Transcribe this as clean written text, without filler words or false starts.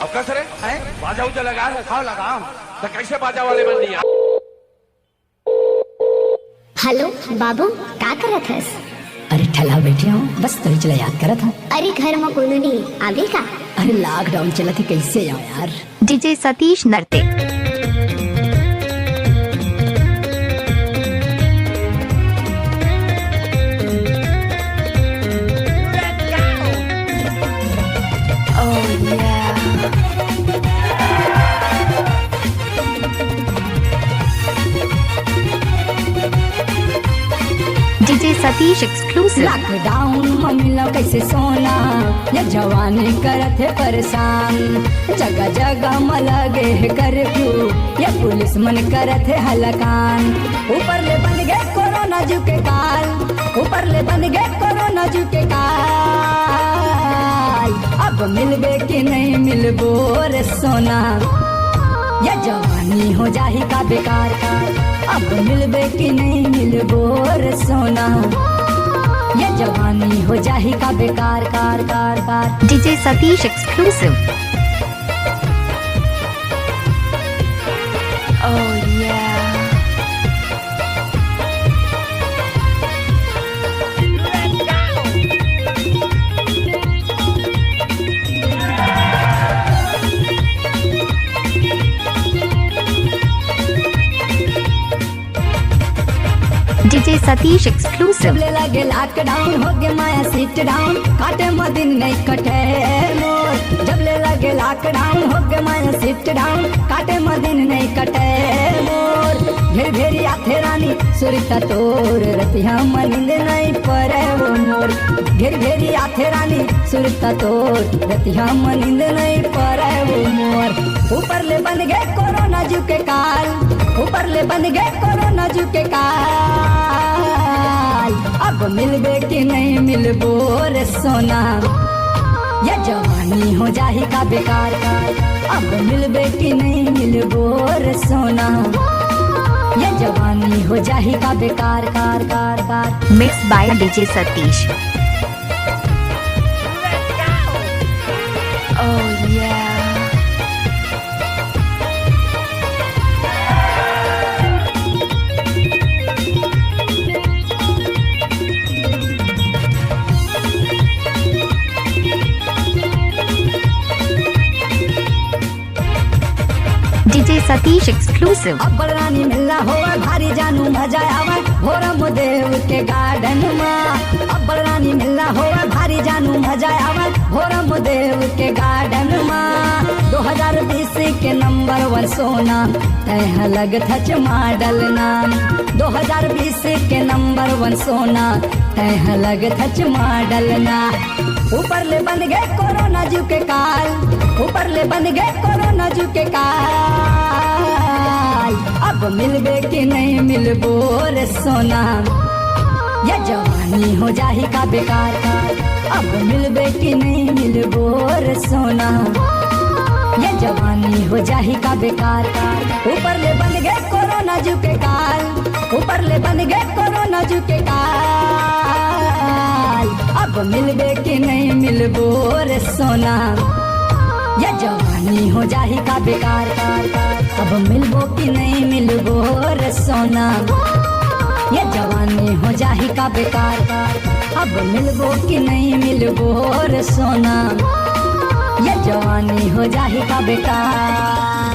अब कैसे रे हैं? बाजा उजा लगा हाँ लगाओ। तो कैसे बाजा वाले बन दिया। हेलो बाबू का करत हस? अरे ठला बैठी हूँ, बस तो चला याद करत हूँ। अरे घर में कोनो नहीं आगे का? अरे लॉकडाउन चला थी, कैसे जाऊँ यार। डीजे सतीश नरते। DJ Satish exclusive. लॉकडाउन में मिला कैसे सोना, ये जवानी करत है परेशान। जगह जगह में लगे है कर्फ्यू, ये पुलिस मन करत है हलकान। ऊपर ले बन गए कोरोना जू के काल, ऊपर ले बन गए कोरोना जू के काल। अब मिलबे कि नहीं मिलबो रे सोना, ये जवानी हो जाही का बेकार का। अब मिलबे कि नहीं मिलबो रे सोना, ये जवानी हो जाही का बेकार कार कार कार। DJ Satish exclusive. DJ Satish exclusive. जब लगे लॉकडाउन हो गए माया सीट डाउन, काटे में दिन नहीं कटे मोर। जब लगे लॉकडाउन हो गए माया सीट डाउन, काटे में दिन नहीं कटे मोर। घेर घेरी आथे रानी सुरता तोर, रतिया में नींद नहीं पड़े वो मोर। घेर घेरी आथे रानी सुरता तोर, रतिया में नींद नहीं पड़े वो मोर। ऊपर ले बन गए कोरोना जू के काल, ऊपर ले बन गए कोरोना जू के काल। अब मिलबे कि नहीं मिलबो रे सोना, ये जवानी हो जाही का बेकार का। अब मिलबे कि नहीं मिलबो रे सोना, ये जवानी हो जाही का बेकार कार कार कार। Mix by DJ Satish. DJ Satish exclusive. अब रानी मिलना हो भारी जानू मजा आवे भोरम देव के गार्डन में। अब रानी मिलना हो भारी जानू मजा आवे भोरम देव के गार्डन में। 2020 के नंबर 1 सोना तह लग थच मॉडल नाम। 2020 के नंबर 1 सोना तह लग थच मॉडल ना। ऊपर ले बन गए कोरोना जू के काल, ऊपर ले बन गए कोरोना जू के काल। अब मिलबे कि नहीं मिलबो रे सोना, ये जवानी हो जाही का बेकार का। अब मिलबे कि नहीं मिलबो रे सोना, ये जवानी हो जाही का बेकार का। ऊपर ले बन गए कोरोना जू के काल, ऊपर ले बन गए कोरोना जू के काल। अब मिलबे कि नहीं मिलबो रे सोना, ये जवानी हो जाही का बेकार कार कार। अब मिलबो कि नहीं मिलबो रे सोना, ये जवानी हो जाही का बेकार कार। अब मिलबो कि नहीं मिलबो रे सोना, ये जवानी हो जाही का बेकार।